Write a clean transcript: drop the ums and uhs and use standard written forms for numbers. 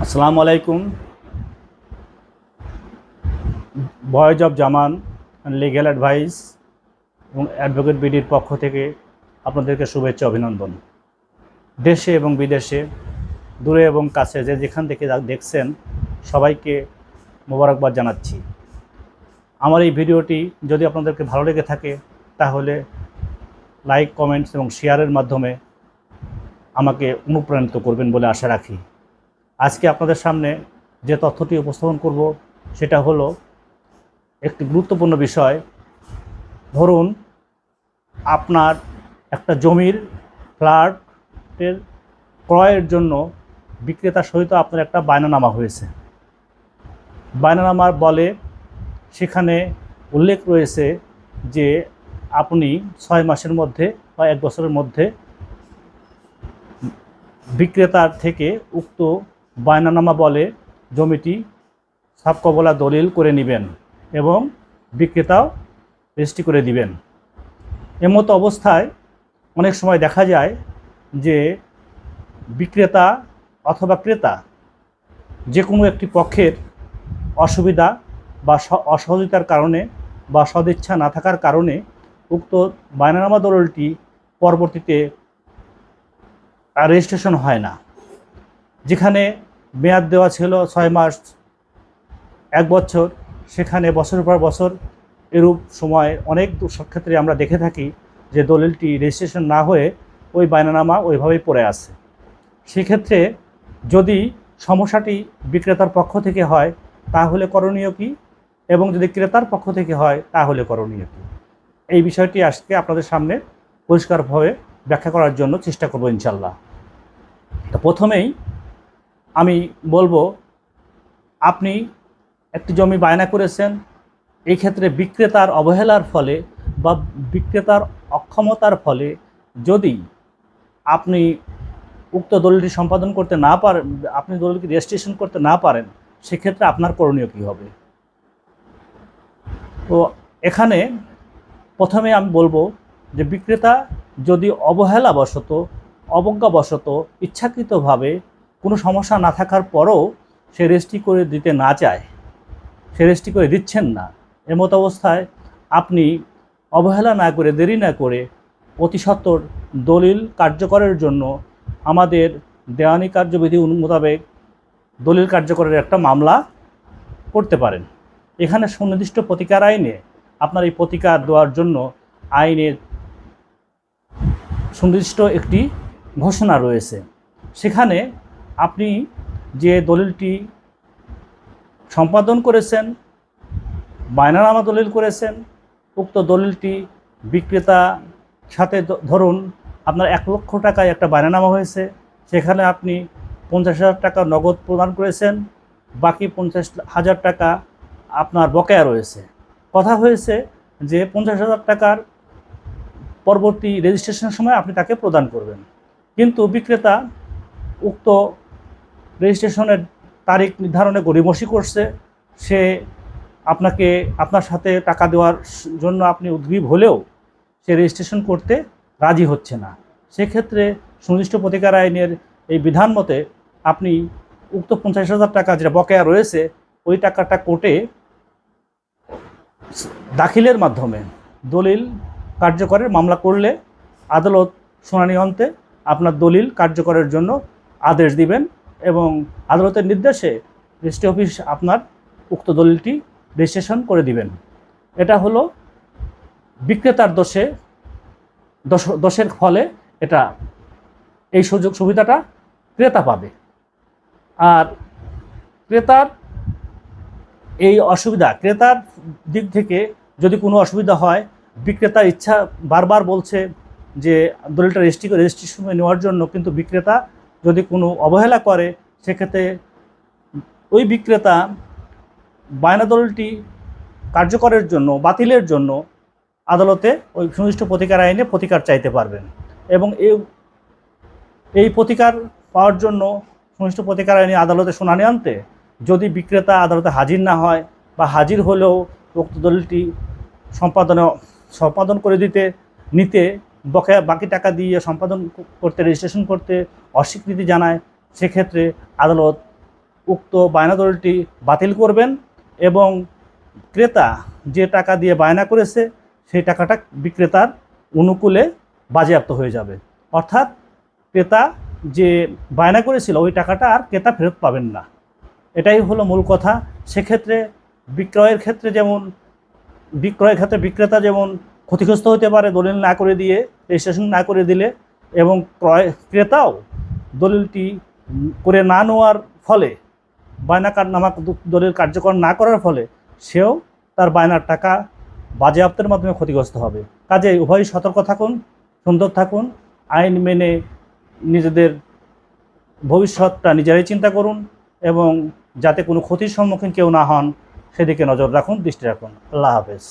আসসালামু আলাইকুম। Voice of Zaman legal advice এবং অ্যাডভোকেট বিডির পক্ষ থেকে আপনাদেরকে শুভেচ্ছা অভিনন্দন। দেশে এবং বিদেশে, দূরে এবং কাছে যে যেখান থেকে দেখছেন সবাইকে মোবারকবাদ জানাচ্ছি। আমার এই ভিডিওটি যদি আপনাদেরকে ভালো লেগে থাকে তাহলে লাইক, কমেন্টস এবং শেয়ারের মাধ্যমে আমাকে অনুপ্রাণিত করবেন বলে আশা রাখি। আজকে আপনাদের সামনে যে তথ্যটি উপস্থাপন করব সেটা হলো একটি গুরুত্বপূর্ণ বিষয়। ধরুন আপনার একটা জমির ফ্ল্যাটের ক্রয়ের জন্য বিক্রেতার সহিত আপনার একটা বায়নানামা হয়েছে। বায়নানামার বলে সেখানে উল্লেখ রয়েছে যে আপনি 6 মাসের মধ্যে বা 1 বছরের মধ্যে বিক্রেতার থেকে উক্ত বায়নানামা বলে জমিটি সাবকবলা দলিল করে নেবেন এবং বিক্রেতাও রেজিস্ট্রি করে দিবেন। এমতো অবস্থায় অনেক সময় দেখা যায় যে বিক্রেতা অথবা ক্রেতা যে কোনো একটি পক্ষের অসুবিধা বা অসহযোগিতার কারণে বা সদিচ্ছা না থাকার কারণে উক্ত বায়নানামা দলিলটি পরবর্তীতে রেজিস্ট্রেশন হয় না। যেখানে মেয়াদ দেওয়া ছিল 6 মাস, 1 বছর, সেখানে বছরের পর বছর এরূপ সময় অনেক ক্ষেত্রে আমরা দেখে থাকি যে দলিলটি রেজিস্ট্রেশন না হয়ে ওই বায়নানামা ওইভাবেই পড়ে আছে। সেক্ষেত্রে যদি সমস্যাটি বিক্রেতার পক্ষ থেকে হয় তাহলে করণীয় কী, এবং যদি ক্রেতার পক্ষ থেকে হয় তাহলে করণীয় কী, এই বিষয়টি আজকে আপনাদের সামনে পরিষ্কারভাবে ব্যাখ্যা করার জন্য চেষ্টা করব ইনশাল্লাহ। তো প্রথমেই আমি বলবো, আপনি একটি জমি বায়না করেছেন, এই ক্ষেত্রে বিক্রেতার অবহেলার ফলে বা বিক্রেতার অক্ষমতার ফলে যদি আপনি উক্ত দলিলটি সম্পাদন করতে না পারেন, আপনি দলিলটি রেজিস্ট্রেশন করতে না পারেন, সেক্ষেত্রে আপনার করণীয় কী হবে। তো এখানে প্রথমে আমি বলবো যে বিক্রেতা যদি অবহেলাবশত, অবজ্ঞাবশত, ইচ্ছাকৃতভাবে কোনো সমস্যা না থাকার পরও সে রেজিস্ট্রি করে দিতে না চায়, সে রেজিস্ট্রি করে দিচ্ছেন না, এমত অবস্থায় আপনি অবহেলা না করে, দেরি না করে অতি সত্বর দলিল কার্যকরের জন্য আমাদের দেওয়ানি কার্যবিধি মোতাবেক দলিল কার্যকরের একটা মামলা করতে পারেন। এখানে সুনির্দিষ্ট প্রতিকার আইনে আপনার এই প্রতিকার দেওয়ার জন্য আইনের সুনির্দিষ্ট একটি ঘোষণা রয়েছে। সেখানে আপনি যে দলিলটি সম্পাদন করেছেন, বায়নানামা দলিল করেছেন, উক্ত দলিলটি বিক্রেতা সাথে ধরুন আপনার 1 লক্ষ টাকায় একটা বায়নানামা হয়েছে, সেখানে আপনি 50,000 টাকা নগদ প্রদান করেছেন, বাকি 50,000 টাকা আপনার বকেয়া রয়েছে। কথা হয়েছে যে 50,000 টাকার পরবর্তী রেজিস্ট্রেশনের সময় আপনি তাকে প্রদান করবেন, কিন্তু বিক্রেতা উক্ত রেজিস্ট্রেশনের তারিখ নির্ধারণে গড়িমসি করছে। সে আপনার সাথে টাকা দেওয়ার জন্য আপনি উদ্গ্রীব হলেও সে রেজিস্ট্রেশন করতে রাজি হচ্ছে না। সেক্ষেত্রে সুনির্দিষ্ট প্রতিকার আইনের এই বিধান মতে আপনি উক্ত 50,000 টাকা যেটা বকেয়া রয়েছে ওই টাকাটা কোর্টে দাখিলের মাধ্যমে দলিল কার্যকরের মামলা করলে আদালত শুনানি অন্তে আপনার দলিল কার্যকরের জন্য আদেশ দিবেন এবং আদালতের নির্দেশে রেজিস্ট্রি অফিস আপনার উক্ত দলিলটি রেজিস্ট্রেশন করে দিবেন। এটা হলো বিক্রেতার দোষের ফলে এটা এই সুযোগ সুবিধাটা ক্রেতা পাবে। আর ক্রেতার এই অসুবিধা, ক্রেতার দিক থেকে যদি কোনো অসুবিধা হয়, বিক্রেতার ইচ্ছা বারবার বলছে যে দলিলটা রেজিস্ট্রেশন নেওয়ার জন্য, কিন্তু বিক্রেতা যদি কোনো অবহেলা করে সেক্ষেত্রে ওই বিক্রেতা বায়না দলিলটি কার্যকরের জন্য, বাতিলের জন্য আদালতে ওই সুনির্দিষ্ট প্রতিকার আইনে প্রতিকার চাইতে পারবেন। এবং এই প্রতিকার পাওয়ার জন্য সুনির্দিষ্ট প্রতিকার আইনে আদালতে শুনানি আনতে যদি বিক্রেতা আদালতে হাজির না হয় বা হাজির হলেও উক্ত দলিলটি সম্পাদন করে নিতে বাকি টাকা দিয়ে সম্পাদন করতে, রেজিস্ট্রেশন করতে অস্বীকৃতি জানায়, সেক্ষেত্রে আদালত উক্ত বায়না দলিলটি বাতিল করবেন এবং ক্রেতা যে টাকা দিয়ে বায়না করেছে সেই টাকাটা বিক্রেতার অনুকূলে বাজেয়াপ্ত হয়ে যাবে। অর্থাৎ ক্রেতা যে বায়না করেছিল ওই টাকাটা আর ক্রেতা ফেরত পাবেন না। এটাই হলো মূল কথা। সেক্ষেত্রে বিক্রয়ের ক্ষেত্রে বিক্রেতা যেমন ক্ষতিগ্রস্ত হতে পারে দলিল না করে দিয়ে, রেজিস্ট্রেশন না করে দিলে, এবং ক্রেতাও দলিলটি করে না নেওয়ার ফলে, বায়নাকারনামা দলিল কার্যকর না করার ফলে সেও তার বায়নার টাকা বাজেয়াপ্তের মাধ্যমে ক্ষতিগ্রস্ত হবে। কাজেই উভয়ই সতর্ক থাকুন, সুন্দর থাকুন, আইন মেনে নিজেদের ভবিষ্যৎটা নিজেরাই চিন্তা করুন এবং যাতে কোনো ক্ষতির সম্মুখীন কেউ না হন সেদিকে নজর রাখুন, দৃষ্টি রাখুন। আল্লাহ হাফেজ।